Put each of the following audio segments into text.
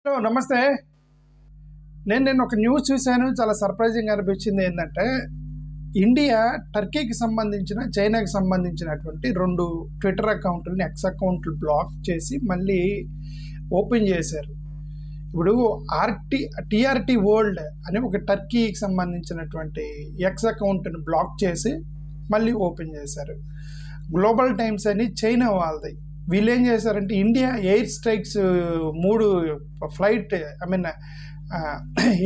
Hello నమస్తే. నేను ఒక న్యూస్ చూశాను, చాలా సర్ప్రైజింగ్ అనిపించింది. ఏంటంటే ఇండియా టర్కీకి సంబంధించిన చైనాకి సంబంధించినటువంటి 2 ట్విట్టర్ అకౌంట్లని ఎక్స్ అకౌంట్లు బ్లాక్ చేసి మళ్ళీ ఓపెన్ చేశారు. ఇప్పుడు టీఆర్టీ వరల్డ్ అని ఒక టర్కీకి సంబంధించినటువంటి ఎక్స్ అకౌంట్ని బ్లాక్ చేసి మళ్ళీ ఓపెన్ చేశారు. గ్లోబల్ టైమ్స్ అని చైనా వాళ్ళది. వీళ్ళు ఏం చేశారంటే India air strikes 3 flight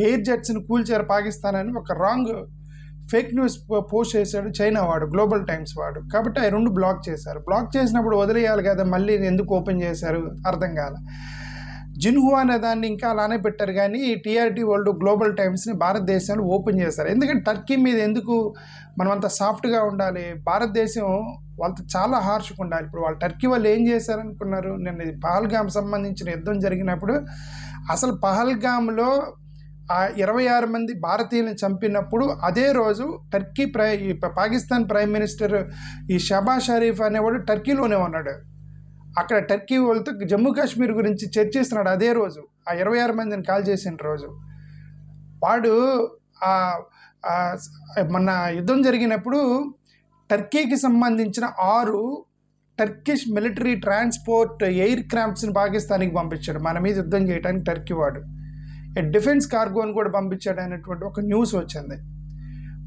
air జెట్స్ని కూల్చారు పాకిస్తాన్ అని ఒక రాంగ్ ఫేక్ న్యూస్ పోస్ట్ చేశాడు చైనా వాడు, గ్లోబల్ టైమ్స్ వాడు. కాబట్టి ఆ 2 బ్లాక్ చేశారు. బ్లాక్ చేసినప్పుడు వదిలేయాలి కదా, మళ్ళీ ఎందుకు ఓపెన్ చేశారు అర్థం కాల. జిన్హువా అనే దాన్ని ఇంకా అలానే పెట్టారు, కానీ టీఆర్టీ వరల్డ్ గ్లోబల్ టైమ్స్ని భారతదేశంలో ఓపెన్ చేశారు. ఎందుకంటే టర్కీ మీద ఎందుకు మనం అంత సాఫ్ట్గా ఉండాలి, భారతదేశం వాళ్ళతో చాలా హార్ష్గా ఉండాలి. ఇప్పుడు వాళ్ళు టర్కీ వాళ్ళు ఏం చేశారనుకున్నారు? నేను పహల్గామ్ సంబంధించిన యుద్ధం జరిగినప్పుడు అసలు పహల్గామ్లో 26 మంది భారతీయులను చంపినప్పుడు అదే రోజు పాకిస్తాన్ ప్రైమ్ మినిస్టర్ ఈ షబాజ్ షరీఫ్ అనేవాడు టర్కీలోనే ఉన్నాడు. అక్కడ టర్కీ వాళ్ళతో జమ్మూ కాశ్మీర్ గురించి చర్చిస్తున్నాడు అదే రోజు, ఆ 26 మందిని కాల్ చేసిన రోజు. వాడు మొన్న యుద్ధం జరిగినప్పుడు టర్కీకి సంబంధించిన 6 టర్కిష్ మిలిటరీ ట్రాన్స్పోర్ట్ ఎయిర్ క్రాఫ్ట్స్ని పాకిస్తాన్కి పంపించాడు మన మీద యుద్ధం చేయడానికి. టర్కీ వాడు డిఫెన్స్ కార్గోని కూడా పంపించాడు అనేటువంటి ఒక న్యూస్ వచ్చింది.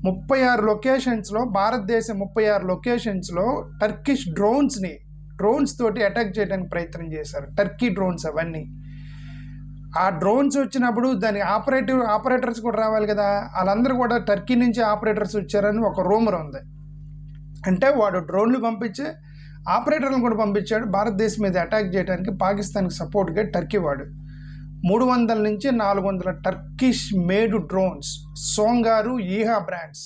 36 లొకేషన్స్లో భారతదేశం 36 లొకేషన్స్లో టర్కిష్ డ్రోన్స్ తోటి అటాక్ చేయడానికి ప్రయత్నం చేశారు. టర్కీ డ్రోన్స్ అవన్నీ. ఆ డ్రోన్స్ వచ్చినప్పుడు దాని ఆపరేటర్స్ కూడా రావాలి కదా, వాళ్ళందరూ కూడా టర్కీ నుంచి ఆపరేటర్స్ వచ్చారని ఒక రూమర్ ఉంది. అంటే వాడు డ్రోన్లు పంపించి ఆపరేటర్లను కూడా పంపించాడు భారతదేశం మీద అటాక్ చేయడానికి. పాకిస్తాన్కి సపోర్ట్గా టర్కీ వాడు 300 నుంచి 400 టర్కిష్ మేడ్ డ్రోన్స్, సోంగారు ఈహా బ్రాండ్స్,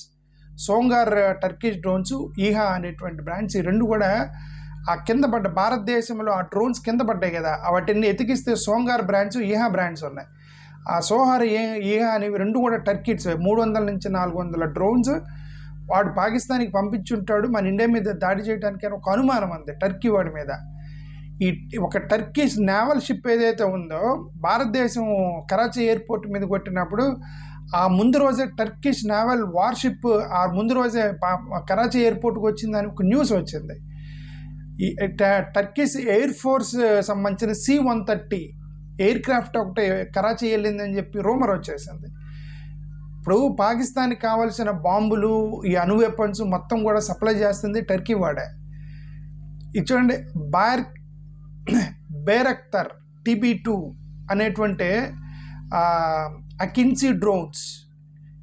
సోంగార్ టర్కిష్ డ్రోన్స్, ఈహా అనేటువంటి బ్రాండ్స్, ఈ 2 కూడా ఆ కింద పడ్డ భారతదేశంలో ఆ డ్రోన్స్ కింద పడ్డాయి కదా, వాటిని ఎతికిస్తే సోంగార్ బ్రాండ్స్, ఈహా బ్రాండ్స్ ఉన్నాయి. ఆ సోహార్ ఈహా అనేవి 2 కూడా టర్కీస్. 300 నుంచి 400 డ్రోన్స్ వాడు పాకిస్తాన్కి పంపించుంటాడు మన ఇండియా మీద దాడి చేయడానికి అని ఒక అనుమానం ఉంది టర్కీ వాడి మీద. ఈ ఒక టర్కిష్ నేవల్ షిప్ ఏదైతే ఉందో భారతదేశం కరాచీ ఎయిర్పోర్ట్ మీద కొట్టినప్పుడు ఆ ముందు రోజే టర్కిష్ నేవల్ వార్షిప్ ఆ ముందు రోజే కరాచీ ఎయిర్పోర్ట్కి వచ్చిందని ఒక న్యూస్ వచ్చింది. ఈ టర్కిష్ ఎయిర్ ఫోర్స్ సంబంధించిన C-130 ఎయిర్ క్రాఫ్ట్ ఒకటి కరాచీ వెళ్ళిందని చెప్పి రూమర్ వచ్చేసింది. ఇప్పుడు పాకిస్తాన్కి కావాల్సిన బాంబులు, ఈ అణు వెపన్స్ మొత్తం కూడా సప్లై చేస్తుంది టర్కీ వాడే. ఇది చూడండి, బేరక్తర్ TB2 అనేటువంటి అకిన్సీ డ్రోన్స్,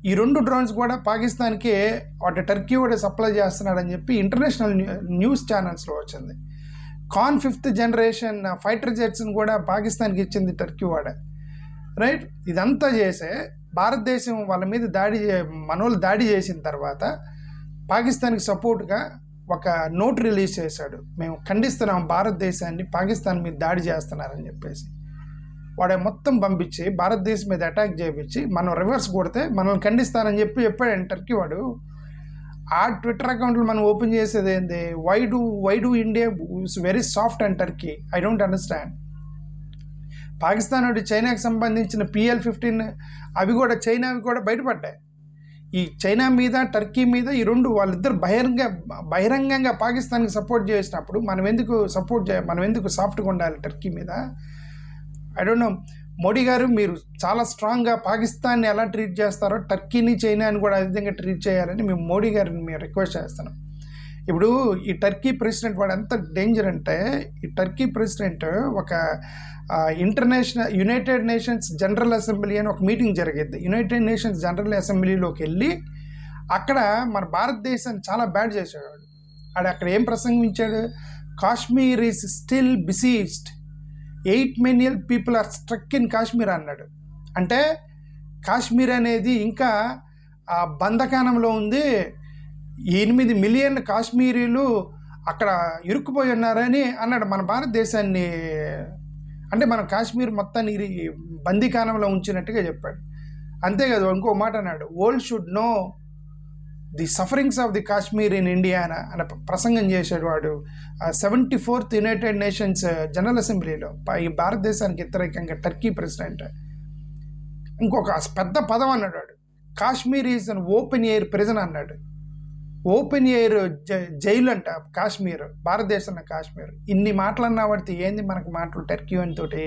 ఈ 2 డ్రోన్స్ కూడా పాకిస్తాన్కి వాటి టర్కీ వాడే సప్లై చేస్తున్నాడని చెప్పి ఇంటర్నేషనల్ న్యూస్ ఛానల్స్లో వచ్చింది. ఖాన్ 5th జనరేషన్ ఫైటర్ జెట్స్ని కూడా పాకిస్తాన్కి ఇచ్చింది టర్కీ వాడే. రైట్, ఇదంతా చేసే భారతదేశం వాళ్ళ మీద మనోళ్ళు దాడి చేసిన తర్వాత పాకిస్తాన్కి సపోర్ట్గా ఒక నోట్ రిలీజ్ చేశాడు, మేము ఖండిస్తున్నాం భారతదేశాన్ని పాకిస్తాన్ మీద దాడి చేస్తున్నారని చెప్పేసి. వాడే మొత్తం పంపించి భారతదేశం మీద అటాక్ చేయించి మనం రివర్స్ కొడితే మనల్ని ఖండిస్తానని చెప్పాడు టర్కీ వాడు. ఆ ట్విట్టర్ అకౌంట్లు మనం ఓపెన్ చేసేది ఏంది? Why do India very soft and Turkey? I don't understand. Pakistan నుండి చైనాకి సంబంధించిన PL-15 అవి కూడా చైనావి కూడా బయటపడ్డాయి. ఈ చైనా మీద టర్కీ మీద ఈ 2 వాళ్ళిద్దరు బహిరంగంగా పాకిస్తాన్కి సపోర్ట్ చేసినప్పుడు మనం ఎందుకు సాఫ్ట్గా ఉండాలి టర్కీ మీద? I don't know. మోడీ గారు, మీరు చాలా స్ట్రాంగ్గా పాకిస్తాన్ని ఎలా ట్రీట్ చేస్తారో టర్కీని చైనాని కూడా అదే విధంగా ట్రీట్ చేయాలని మేము మోడీ గారిని మేము రిక్వెస్ట్ చేస్తున్నాం. ఇప్పుడు ఈ టర్కీ ప్రెసిడెంట్ వాడు ఎంత డేంజర్ అంటే, ఈ టర్కీ ప్రెసిడెంట్ ఒక యునైటెడ్ నేషన్స్ జనరల్ అసెంబ్లీ అని ఒక మీటింగ్ జరిగింది. యునైటెడ్ నేషన్స్ జనరల్ అసెంబ్లీలోకి వెళ్ళి అక్కడ మన భారతదేశాన్ని చాలా బ్యాడ్ చేశాడు. అక్కడ ఏం ప్రసంగించాడు? Kashmir is still besieged, 8 million people are struck in Kashmir అన్నాడు. అంటే కాశ్మీర్ అనేది ఇంకా బంధకానంలో ఉంది, 8 million కాశ్మీరీలు అక్కడ ఇరుక్కుపోయి ఉన్నారని అన్నాడు. మన భారతదేశాన్ని అంటే మన కాశ్మీర్ మొత్తాన్ని బందీకానంలో ఉంచినట్టుగా చెప్పాడు. అంతేకాదు, ఇంకో మాట అన్నాడు, world should know the sufferings of the Kashmir in India అని ప్రసంగం చేశాడు వాడు 74th యునైటెడ్ నేషన్స్ జనరల్ అసెంబ్లీలో ఈ భారతదేశానికి వ్యతిరేకంగా టర్కీ ప్రెసిడెంట్. ఇంకొక పెద్ద పదం అన్నాడు వాడు, Kashmir is an open air prison అన్నాడు. ఓపెన్ ఎయిర్ జైలు అంట కాశ్మీర్, భారతదేశంలో కాశ్మీర్. ఇన్ని మాటలు అన్నా వాడితే ఏంది మనకు మాటలు టర్కీ అని తోటి,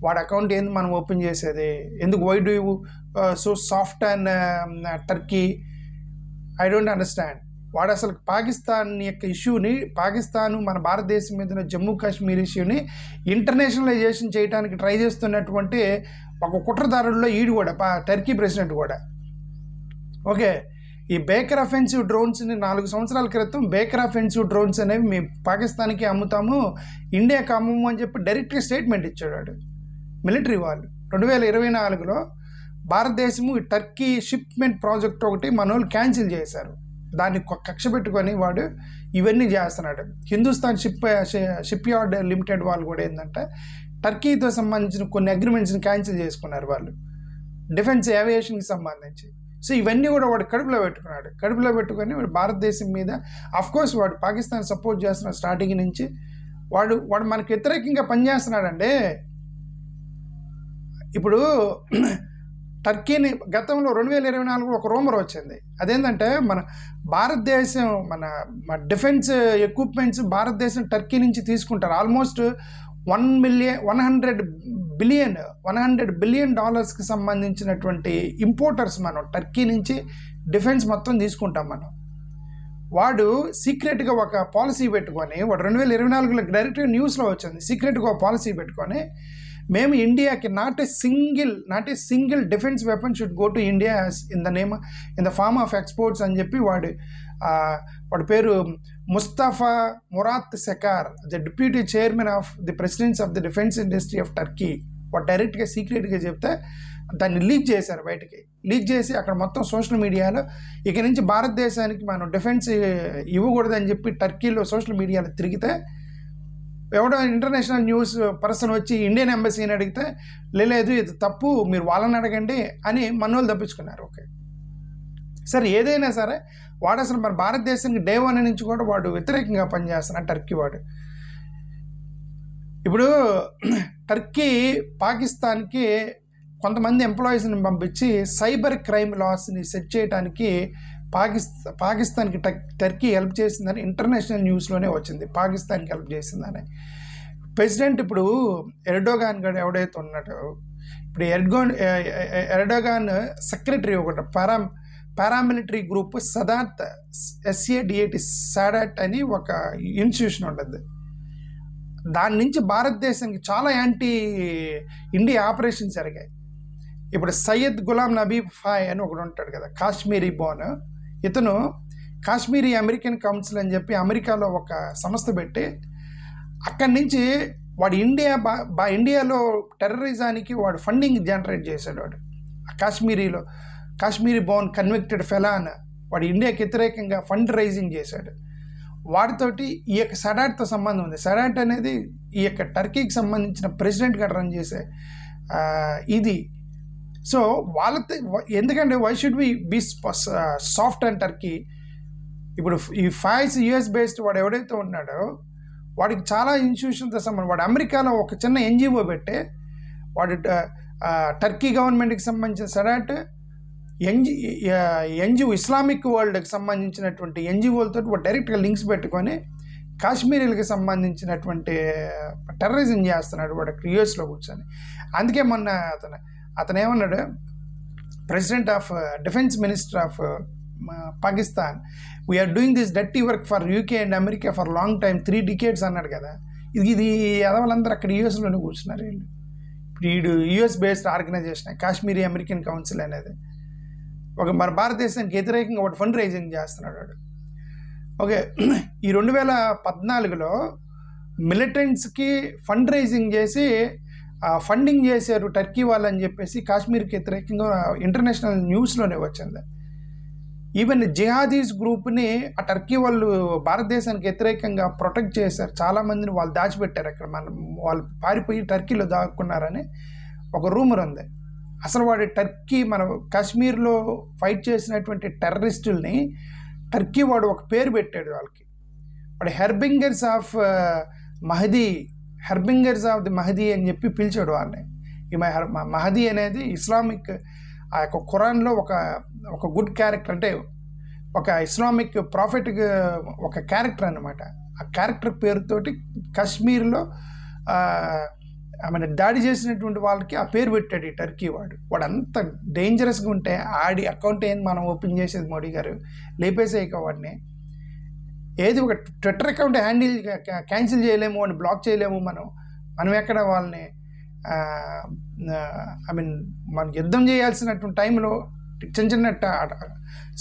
వాడి అకౌంట్ ఏంది మనం ఓపెన్ చేసేది, ఎందుకు why do you so soft and Turkey, I don't understand. వాడు అసలు పాకిస్తాన్ యొక్క ఇష్యూని, పాకిస్తాను మన భారతదేశం మీద జమ్మూ కాశ్మీర్ ఇష్యూని ఇంటర్నేషనలైజేషన్ చేయడానికి ట్రై చేస్తున్నటువంటి ఒక కుట్రదారుల్లో ఈడు కూడా, టర్కీ ప్రెసిడెంట్ కూడా. ఓకే, ఈ బేకర్ అఫెన్సివ్ డ్రోన్స్ని 4 సంవత్సరాల క్రితం బేకర్ అఫెన్సివ్ డ్రోన్స్ అనేవి మేము పాకిస్తాన్కి అమ్ముతాము, ఇండియాకి అమ్మము అని చెప్పి డైరెక్ట్గా స్టేట్మెంట్ ఇచ్చాడు వాడు, మిలిటరీ వాళ్ళు. 2024లో భారతదేశము ఈ టర్కీ షిప్మెంట్ ప్రాజెక్ట్ ఒకటి మన వాళ్ళు క్యాన్సిల్ చేశారు. దాన్ని కక్ష పెట్టుకొని వాడు ఇవన్నీ చేస్తున్నాడు. హిందుస్థాన్ షిప్ యార్డ్ లిమిటెడ్ వాళ్ళు కూడా ఏంటంటే టర్కీతో సంబంధించిన కొన్ని అగ్రిమెంట్స్ని క్యాన్సిల్ చేసుకున్నారు వాళ్ళు, డిఫెన్స్ ఏవియేషన్కి సంబంధించి. సో ఇవన్నీ కూడా వాడు కడుపులో పెట్టుకున్నాడు. కడుపులో పెట్టుకొని వాడు భారతదేశం మీద, అఫ్కోర్స్ వాడు పాకిస్తాన్ సపోర్ట్ చేస్తున్నాడు స్టార్టింగ్ నుంచి. వాడు మనకు వ్యతిరేకంగా పనిచేస్తున్నాడండి. ఇప్పుడు టర్కీని గతంలో 2024 ఒక రూమర్ వచ్చింది. అదేంటంటే మన భారతదేశం మన డిఫెన్స్ ఎక్విప్మెంట్స్ భారతదేశం టర్కీ నుంచి తీసుకుంటారు. ఆల్మోస్ట్ $100 బిలియన్ డాలర్స్కి సంబంధించినటువంటి ఇంపోర్టర్స్ మనం టర్కీ నుంచి డిఫెన్స్ మొత్తం తీసుకుంటాం మనం. వాడు సీక్రెట్గా ఒక పాలసీ పెట్టుకొని, వాడు 2024లో డైరెక్ట్గా న్యూస్లో వచ్చింది, సీక్రెట్గా ఒక పాలసీ పెట్టుకొని, మేము ఇండియాకి not a single defence weapon should go to India in the form of exports అని చెప్పి వాడి పేరు Mustafa Murat Sekar, the deputy chairman of the presidency of the defence industry of Turkey. వాడు డైరెక్ట్గా సీక్రెట్గా చెప్తే దాన్ని లీక్ చేశారు బయటికి. లీక్ చేసి అక్కడ మొత్తం సోషల్ మీడియాలో ఇక నుంచి భారతదేశానికి మనం డిఫెన్స్ ఇవ్వకూడదని చెప్పి టర్కీలో సోషల్ మీడియాలో తిరిగితే, ఎవడో ఇంటర్నేషనల్ న్యూస్ పర్సన్ వచ్చి ఇండియన్ ఎంబసీని అడిగితే, లేదు ఇది తప్పు, మీరు వాళ్ళని అడగండి అని మనోళ్ళు తప్పించుకున్నారు. ఓకే, సరే ఏదైనా సరే వాడు అసలు మన భారతదేశానికి డే 1 నుంచి కూడా వాడు వ్యతిరేకంగా పనిచేస్తున్నాడు టర్కీ వాడు. ఇప్పుడు టర్కీ పాకిస్తాన్కి కొంతమంది ఎంప్లాయీస్ని పంపించి సైబర్ క్రైమ్ లాస్ని సెట్ చేయడానికి పాకిస్తాన్కి టర్కీ హెల్ప్ చేసిందని ఇంటర్నేషనల్ న్యూస్లోనే వచ్చింది, పాకిస్తాన్కి హెల్ప్ చేసిందని. ప్రెసిడెంట్ ఇప్పుడు ఎర్డోగాన్ గారు ఎవడైతే ఉన్నాడో, ఇప్పుడు ఎర్డోగాన్ సెక్రటరీ ఒకటి పారామిలిటరీ గ్రూప్ సాడాట్ అని ఒక ఇన్స్టిట్యూషన్ ఉంటుంది. దాని నుంచి భారతదేశానికి చాలా యాంటీ ఇండియా ఆపరేషన్స్ జరిగాయి. ఇప్పుడు సయ్యద్ గులాం నబీ ఫాయ్ అని ఒకడు ఉంటాడు కదా, కాశ్మీరీ బోన్. ఇతను కాశ్మీరీ అమెరికన్ కౌన్సిల్ అని చెప్పి అమెరికాలో ఒక సంస్థ పెట్టి అక్కడి నుంచి వాడు ఇండియాలో టెర్రరిజానికి వాడు ఫండింగ్ జనరేట్ చేశాడు. వాడు కాశ్మీరీ బోన్ కన్విక్టెడ్ ఫెలాన్ వాడు ఇండియాకి వ్యతిరేకంగా ఫండ్ రైజింగ్ చేశాడు. వాటితోటి ఈ యొక్క సడాట్తో సంబంధం ఉంది. సడాట్ అనేది ఈ యొక్క టర్కీకి సంబంధించిన ప్రెసిడెంట్గా రన్ చేసే ఇది. సో వాళ్ళతో ఎందుకంటే why should we be soft and Turkey. ఇప్పుడు ఈ ఫైస్ యుఎస్ బేస్డ్ వాడు ఎవడైతే ఉన్నాడో వాడికి చాలా ఇన్స్టిట్యూషన్తో సంబంధం. వాడు అమెరికాలో ఒక చిన్న ఎన్జిఓ పెట్టే వాడు టర్కీ గవర్నమెంట్కి సంబంధించిన సడాట్ ఎన్జిఓ ఇస్లామిక్ వరల్డ్కి సంబంధించినటువంటి ఎన్జిఓలతో వాడు డైరెక్ట్గా లింక్స్ పెట్టుకొని కాశ్మీరీలకి సంబంధించినటువంటి టెర్రరిజం చేస్తున్నాడు వాడు యుఎస్లో కూర్చొని. అందుకే మొన్న అతను ఏమన్నాడు, president of defence minister of Pakistan, we are doing this dirty work for UK and America for long time 3 decades అన్నాడు కదా. ఇది ఎదవాళ్ళందరూ అక్కడ యూఎస్లోనే కూర్చున్నారు వీళ్ళు. ఇప్పుడు వీడు US based organisation Kashmiri American council అనేది. మన భారతదేశానికి వ్యతిరేకంగా వాడు ఫండ్ రైజింగ్ చేస్తున్నాడు వాడు. ఓకే, ఈ 2014లో మిలిటెంట్స్కి ఫండ్ రైజింగ్ చేసి ఫండింగ్ చేశారు టర్కీ వాళ్ళు అని చెప్పేసి కాశ్మీర్కి వ్యతిరేకంగా ఇంటర్నేషనల్ న్యూస్లోనే వచ్చింది. ఈవెన్ జిహాదీస్ గ్రూప్ని ఆ టర్కీ వాళ్ళు భారతదేశానికి వ్యతిరేకంగా ప్రొటెక్ట్ చేశారు. చాలామందిని వాళ్ళు దాచిపెట్టారు అక్కడ, వాళ్ళు పారిపోయి టర్కీలో దాక్కున్నారని ఒక రూమర్ ఉంది. అసలు వాడి టర్కీ మన కాశ్మీర్లో ఫైట్ చేసినటువంటి టెర్రరిస్టుల్ని టర్కీ వాడు ఒక పేరు పెట్టాడు వాళ్ళకి. వాడు హెర్బింగర్స్ ఆఫ్ ది మహదీ అని చెప్పి పిలిచాడు వాళ్ళని. ఈ మహదీ అనేది ఇస్లామిక్ ఆ యొక్క ఖురాన్లో ఒక గుడ్ క్యారెక్టర్, అంటే ఒక ఇస్లామిక్ ప్రాఫిట్ ఒక క్యారెక్టర్ అన్నమాట. ఆ క్యారెక్టర్ పేరుతోటి కాశ్మీర్లో దాడి చేసినటువంటి వాళ్ళకి ఆ పేరు పెట్టాడు ఈ టర్కీ వాడు. వాడు అంత డేంజరస్గా ఉంటే ఆడి అకౌంట్ ఏంది మనం ఓపెన్ చేసేది మోడీ గారు, లేపేసేయక వాడిని. ఏది ఒక ట్విట్టర్ అకౌంట్ హ్యాండిల్ క్యాన్సిల్ చేయలేము, వాడిని బ్లాక్ చేయలేము. మనం ఎక్కడ వాళ్ళని మనం యుద్ధం చేయాల్సినటువంటి టైంలో చిన్న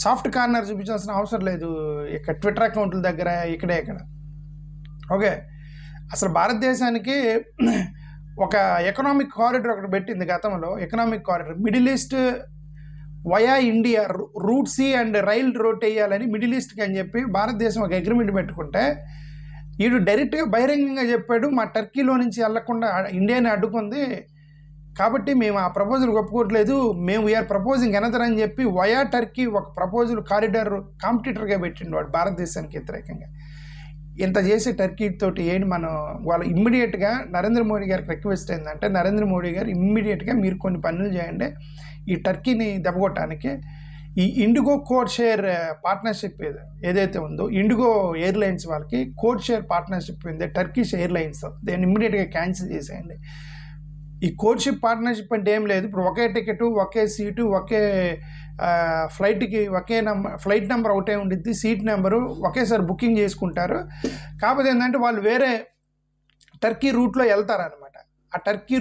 సాఫ్ట్ కార్నర్ చూపించాల్సిన అవసరం లేదు ఇక్కడ ట్విట్టర్ అకౌంట్ల దగ్గర ఇక్కడ. ఓకే, అసలు భారతదేశానికి ఒక ఎకనామిక్ కారిడార్ ఒకటి పెట్టింది గతంలో. Economic corridor Middle East via India route sea and rail road వేయాలని మిడిల్ ఈస్ట్కి అని చెప్పి భారతదేశం ఒక అగ్రిమెంట్ పెట్టుకుంటే వీడు డైరెక్ట్గా బహిరంగంగా చెప్పాడు, మా టర్కీలో నుంచి వెళ్లకుండా ఇండియాని అడ్డుకుంది కాబట్టి మేము ఆ ప్రపోజల్ ఒప్పుకోవట్లేదు, మేము వీఆర్ ప్రపోజింగ్ ఎనదర్ అని చెప్పి వయా టర్కీ ఒక ప్రపోజల్ కారిడార్ కాంపిటీటర్గా పెట్టిండు వాడు భారతదేశానికి వ్యతిరేకంగా. ఇంత చేసే టర్కీ తోటి ఏంటి మనం వాళ్ళు ఇమ్మీడియట్గా నరేంద్ర మోడీ గారికి రిక్వెస్ట్ ఏంటంటే, నరేంద్ర మోడీ గారు ఇమ్మీడియట్గా మీరు కొన్ని పనులు చేయండి ఈ టర్కీని దెబ్బకొట్టడానికి. ఈ ఇండిగో కోడ్ షేర్ పార్ట్నర్షిప్ ఏదైతే ఉందో, ఇండిగో ఎయిర్లైన్స్ వాళ్ళకి కోడ్ షేర్ పార్ట్నర్షిప్ ఉంది టర్కిష్ ఎయిర్లైన్స్తో, దాన్ని ఇమ్మీడియట్గా క్యాన్సిల్ చేసేయండి. ఈ కోడ్షిప్ పార్ట్నర్షిప్ అంటే ఏం లేదు, ఇప్పుడు ఒకే టికెట్, ఒకే సీటు, ఒకే ఫ్లైట్కి ఒకే ఫ్లైట్ నెంబర్ ఒకటే ఉండిద్ది, సీట్ నెంబరు ఒకేసారి బుకింగ్ చేసుకుంటారు. కాకపోతే ఏంటంటే వాళ్ళు వేరే టర్కీ రూట్లో వెళ్తారనమాట. ఆ టర్కీ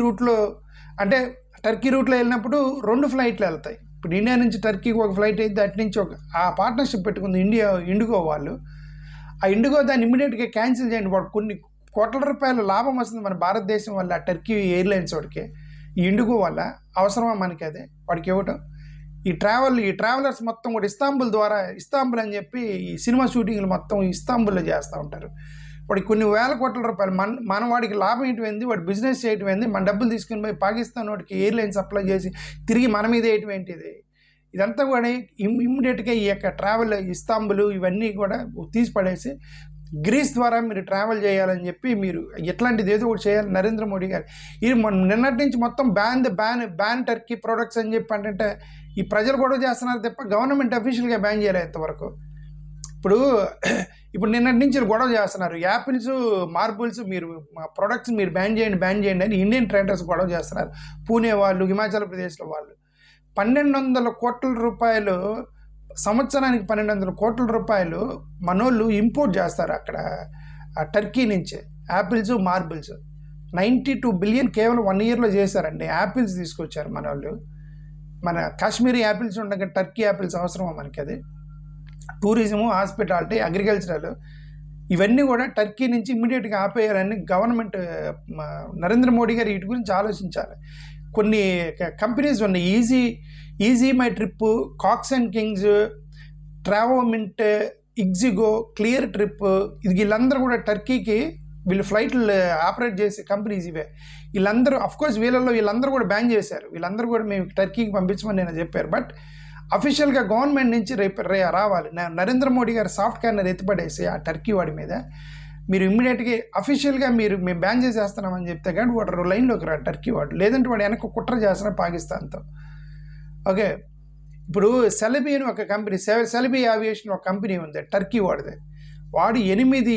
రూట్లో వెళ్ళినప్పుడు 2 ఫ్లైట్లు వెళ్తాయి. ఇప్పుడు ఇండియా నుంచి టర్కీకి ఒక ఫ్లైట్ అయితే అటు నుంచి ఆ పార్ట్నర్షిప్ పెట్టుకుంది ఇండిగో వాళ్ళు. ఆ ఇండిగో దాన్ని ఇమ్మీడియట్గా క్యాన్సిల్ చేయండి. వాడు కొన్ని కోట్ల రూపాయల లాభం వస్తుంది మన భారతదేశం వల్ల ఆ టర్కీ ఎయిర్లైన్స్ వాడికి. ఈ ఇండిగో వల్ల అవసరమా మనకి అది వాడికి ఇవ్వటం? ఈ ట్రావెలర్స్ మొత్తం కూడా ఇస్తాంబుల్ అని చెప్పి ఈ సినిమా షూటింగ్లు మొత్తం ఇస్తాంబుల్లో చేస్తూ ఉంటారు. వాడికి కొన్ని వేల కోట్ల రూపాయలు మన వాడికి లాభం ఏంటి, వాడు బిజినెస్ చేయటం ఏంది, మన డబ్బులు తీసుకుని పోయి పాకిస్తాన్ వాడికి ఎయిర్లైన్స్ సప్లై చేసి తిరిగి మన మీద వేయటం ఏంటిది. ఇదంతా కూడా ఇమ్మీడియట్గా ఈ యొక్క ట్రావెల్ ఇస్తాంబుల్ ఇవన్నీ కూడా తీసి పడేసి గ్రీస్ ద్వారా మీరు ట్రావెల్ చేయాలని చెప్పి మీరు ఎట్లాంటిది ఏదో ఒకటి చేయాలి నరేంద్ర మోడీ గారు. ఇది నిన్నటి నుంచి మొత్తం బ్యాన్ టర్కీ ప్రొడక్ట్స్ అని చెప్పి అంటే ఈ ప్రజలు గొడవ చేస్తున్నారు తప్ప గవర్నమెంట్ అఫీషియల్గా బ్యాన్ చేయలేదు ఇంతవరకు. ఇప్పుడు నిన్నటి నుంచి గొడవ చేస్తున్నారు, యాపిల్స్, మార్బుల్స్ మీరు ప్రొడక్ట్స్ మీరు బ్యాన్ చేయండి అని ఇండియన్ ట్రేడర్స్ గొడవ చేస్తున్నారు. పూణే వాళ్ళు, హిమాచల్ ప్రదేశ్లో వాళ్ళు 1200 కోట్ల రూపాయలు సంవత్సరానికి 1200 కోట్ల రూపాయలు మనోళ్ళు ఇంపోర్ట్ చేస్తారు అక్కడ టర్కీ నుంచి యాపిల్స్, మార్బుల్స్. 92 బిలియన్ కేవలం 1 ఇయర్లో చేశారండి. యాపిల్స్ తీసుకొచ్చారు మనోళ్ళు. మన కాశ్మీరీ యాపిల్స్ ఉండగా టర్కీ యాపిల్స్ అవసరమా మనకి? అది టూరిజము, హాస్పిటాలిటీ, అగ్రికల్చరల్ ఇవన్నీ కూడా టర్కీ నుంచి ఇమ్మీడియట్గా ఆపేయాలని గవర్నమెంట్ నరేంద్ర మోడీ గారు వీటి గురించి ఆలోచించాలి. కొన్ని కంపెనీస్ ఉన్నాయి, EaseMyTrip, Cox and Kings, Travomint, ixigo, Cleartrip, వీళ్ళందరూ కూడా టర్కీకి వీళ్ళు ఫ్లైట్లు ఆపరేట్ చేసే కంపెనీస్ ఇవే. వీళ్ళందరూ అఫ్కోర్స్ వీళ్ళందరూ కూడా బ్యాన్ చేశారు. వీళ్ళందరూ కూడా మేము టర్కీకి పంపించమని నేను చెప్పారు. బట్ అఫీషియల్గా గవర్నమెంట్ నుంచి రావాలి. నరేంద్ర మోడీ గారు సాఫ్ట్ కార్నర్ ఎత్తిపడేసి ఆ టర్కీ వాడి మీద మీరు ఇమ్మీడియట్గా అఫీషియల్గా మేము బ్యాన్ చేసేస్తున్నామని చెప్తే కానీ వాడు లైన్లోకి రా టర్కీ వాడు, లేదంటే వాడు వెనక కుట్ర చేస్తున్నా పాకిస్తాన్తో. ఓకే, ఇప్పుడు సెలబీ అని ఒక కంపెనీ, సెలబీ ఏవియేషన్ ఒక కంపెనీ ఉంది టర్కీ వాడిది. వాడు 8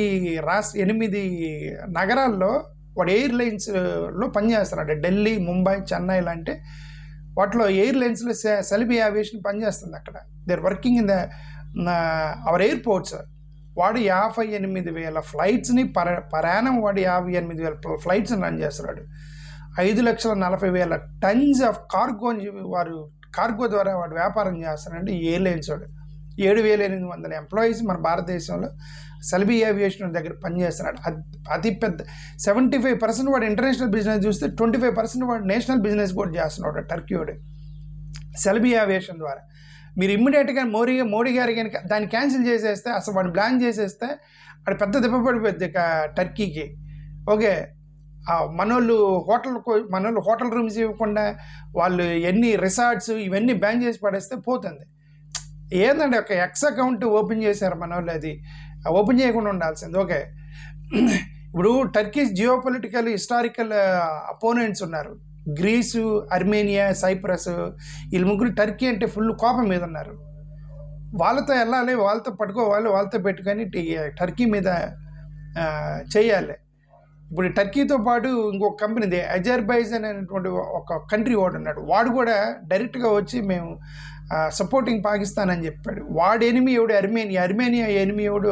నగరాల్లో వాడు ఎయిర్లైన్స్లో పనిచేస్తున్నాడు. ఢిల్లీ, ముంబై, చెన్నై లాంటి వాటిలో ఎయిర్లైన్స్లో సెలబీ ఏవియేషన్ పనిచేస్తుంది అక్కడ. They are working in our airports. వాడు 58,000 ఫ్లైట్స్ని పరాణం వాడు 58,000 ఫ్లైట్స్ని రన్ చేస్తున్నాడు. 5,40,000 టన్స్ ఆఫ్ కార్గోని వారు కార్గో ద్వారా వాడు వ్యాపారం చేస్తున్నాడు ఈ ఎయిర్లైన్స్ వాడు. 7,800 ఎంప్లాయీస్ మన భారతదేశంలో సెలబీ ఏవియేషన్ దగ్గర పనిచేస్తున్నాడు. అతి పెద్ద 75% వాడు ఇంటర్నేషనల్ బిజినెస్ చూస్తే 25% వాడు నేషనల్ బిజినెస్ కూడా చేస్తున్నాడు టర్కీ వాడు సెలబీ ఏవియేషన్ ద్వారా. మీరు ఇమ్మీడియట్గా మోడీ గారి కనుక దాన్ని క్యాన్సిల్ చేసేస్తే, అసలు వాడిని బ్లాన్ చేసేస్తే వాడు పెద్ద దెబ్బ పడిపోద్ది టర్కీకి. ఓకే, మనోళ్ళు హోటల్ రూమ్స్ ఇవ్వకుండా వాళ్ళు ఎన్ని రిసార్ట్స్ ఇవన్నీ బ్యాన్ చేసి పడేస్తే పోతుంది. ఏందండి ఒక ఎక్స్ అకౌంట్ ఓపెన్ చేశారు మనోళ్ళు, అది ఓపెన్ చేయకుండా ఉండాల్సింది. ఓకే, ఇప్పుడు టర్కీ జియోపొలిటికల్ హిస్టారికల్ అపోనెంట్స్ ఉన్నారు, గ్రీసు, అర్మేనియా, సైప్రస్. వీళ్ళు ముగ్గురు టర్కీ అంటే ఫుల్ కోపం మీద ఉన్నారు. వాళ్ళతో వెళ్ళాలి, వాళ్ళతో పట్టుకోవాలి, వాళ్ళతో పెట్టుకొని టర్కీ మీద చేయాలి. ఇప్పుడు టర్కీతో పాటు ఇంకొక కంపెనీ అజర్బైజాన్ అనేటువంటి ఒక కంట్రీ వాడు ఉన్నాడు. వాడు కూడా డైరెక్ట్గా వచ్చి మేము సపోర్టింగ్ పాకిస్తాన్ అని చెప్పాడు. వాడు ఎనిమి ఎవడు అర్మేనియా ఎనిమి ఎవడు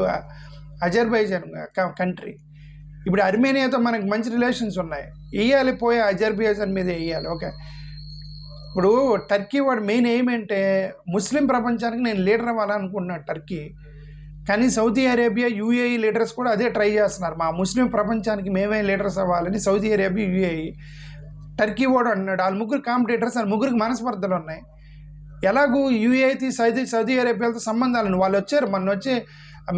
అజర్బైజాన్ కంట్రీ. ఇప్పుడు అర్మేనియాతో మనకు మంచి రిలేషన్స్ ఉన్నాయి, వేయాలి, పోయి అజర్బైజాన్ మీద వేయాలి. ఓకే, ఇప్పుడు టర్కీ వాడు మెయిన్ ఏమంటే ముస్లిం ప్రపంచానికి నేను లీడర్ అవ్వాలనుకుంటున్నాను టర్కీ. కానీ సౌదీ అరేబియా, యూఏఈ లీడర్స్ కూడా అదే ట్రై చేస్తున్నారు, మా ముస్లిం ప్రపంచానికి మేమే లీడర్స్ అవ్వాలని. సౌదీ అరేబియా, యూఏఈ, టర్కీ వాడు అన్నాడు. వాళ్ళ ముగ్గురు కాంపిటేటర్స్, వాళ్ళ ముగ్గురికి మనస్పర్ధలు ఉన్నాయి. ఎలాగూ యూఏఈ సౌదీ అరేబియాతో సంబంధాలను వాళ్ళు వచ్చారు, వచ్చి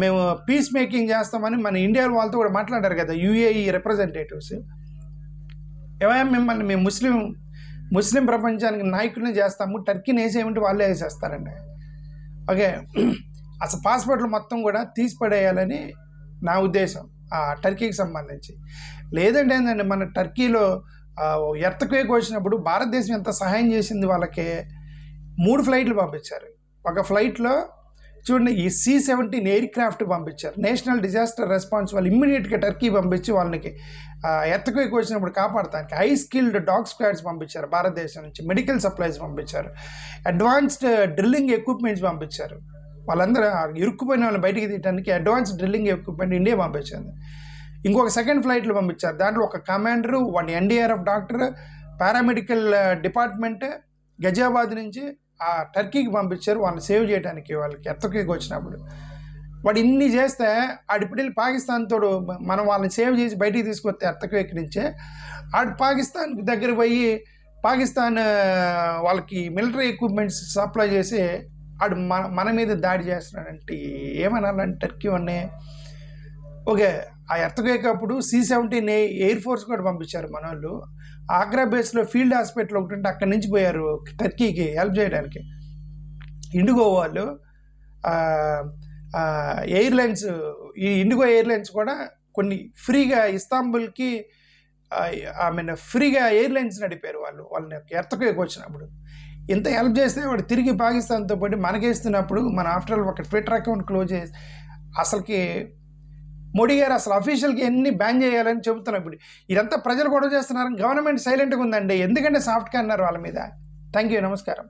మేము పీస్ మేకింగ్ చేస్తామని మన ఇండియా వాళ్ళతో కూడా మాట్లాడారు కదా యూఏఈ రిప్రజెంటేటివ్స్. ఏమైనా మిమ్మల్ని మేము ముస్లిం ప్రపంచానికి నాయకుల్ని చేస్తాము, టర్కీని వేసేయమంటే వాళ్ళే వేసేస్తారండి. ఓకే, అసలు పాస్పోర్ట్లు మొత్తం కూడా తీసి పడేయాలని నా ఉద్దేశం టర్కీకి సంబంధించి. లేదంటే ఏంటంటే మన టర్కీలో ఎర్త్క్వేక్ వచ్చినప్పుడు భారతదేశం ఎంత సహాయం చేసింది వాళ్ళకి. 3 ఫ్లైట్లు పంపించారు. ఒక ఫ్లైట్లో చూడండి ఈ C-17 ఎయిర్ క్రాఫ్ట్ పంపించారు. నేషనల్ డిజాస్టర్ రెస్పాన్స్ వాళ్ళు ఇమ్మీడియట్గా టర్కీ పంపించి వాళ్ళకి ఎర్త్క్వేక్ వచ్చినప్పుడు కాపాడటానికి హై స్కిల్డ్ డాగ్ స్క్వాడ్స్ పంపించారు భారతదేశం నుంచి. మెడికల్ సప్లైస్ పంపించారు. అడ్వాన్స్డ్ డ్రిల్లింగ్ ఎక్విప్మెంట్స్ పంపించారు. వాళ్ళందరూ ఇరుక్కుపోయిన వాళ్ళని బయటికి తీయడానికి అడ్వాన్స్డ్ డ్రిల్లింగ్ ఎక్విప్మెంట్ ఇండియా పంపించింది. ఇంకొక సెకండ్ ఫ్లైట్లు పంపించారు. దాంట్లో ఒక commander, one NDRF doctor, paramedical department Ghaziabad నుంచి టర్కీకి పంపించారు వాళ్ళని సేవ్ చేయడానికి. వాళ్ళకి ఎర్త్క్వేక్ వచ్చినప్పుడు వాడు ఇన్ని చేస్తే ఆడిప్పుడు వెళ్ళి పాకిస్తాన్ తోడు మనం వాళ్ళని సేవ్ చేసి బయటికి తీసుకొస్తే ఎర్త్క్వేక్ నుంచే పాకిస్తాన్ దగ్గర పోయి పాకిస్తాన్ వాళ్ళకి మిలిటరీ ఎక్విప్మెంట్స్ సప్లై చేసి మన మీద దాడి చేస్తున్నాడంటే ఏమనాలంటే టర్కీ వాడిని. ఓకే, ఆ ఎర్త్క్వేక్ అప్పుడు C-17 ఎయిర్ ఫోర్స్ కూడా పంపించారు మన వాళ్ళు. ఆగ్రా బేస్లో ఫీల్డ్ హాస్పిటల్ ఒకటి ఉంటే అక్కడి నుంచి పోయారు టర్కీకి హెల్ప్ చేయడానికి. ఇండిగో వాళ్ళు ఎయిర్లైన్స్, ఈ ఇండిగో ఎయిర్లైన్స్ కూడా కొన్ని ఫ్రీగా ఇస్తాంబుల్కి ఫ్రీగా ఎయిర్లైన్స్ నడిపారు వాళ్ళని ఎర్త్క్వేక్ వచ్చినప్పుడు. ఇంత హెల్ప్ చేస్తే వాడు తిరిగి పాకిస్తాన్తో పాటు మనకేస్తున్నప్పుడు మన ఆఫ్టర్ ఆల్ ఒక ట్విట్టర్ అకౌంట్ క్లోజ్ చేసి అసలుకి మోడీ గారు అసలు అఫీషియల్గా ఎన్ని బ్యాన్ చేయాలని చెబుతున్నారు. ఇప్పుడు ఇదంతా ప్రజలు గొడవ చేస్తున్నారు, గవర్నమెంట్ సైలెంట్గా ఉందండి. ఎందుకంటే సాఫ్ట్గా అన్నారు వాళ్ళ మీద. థ్యాంక్ యూ, నమస్కారం.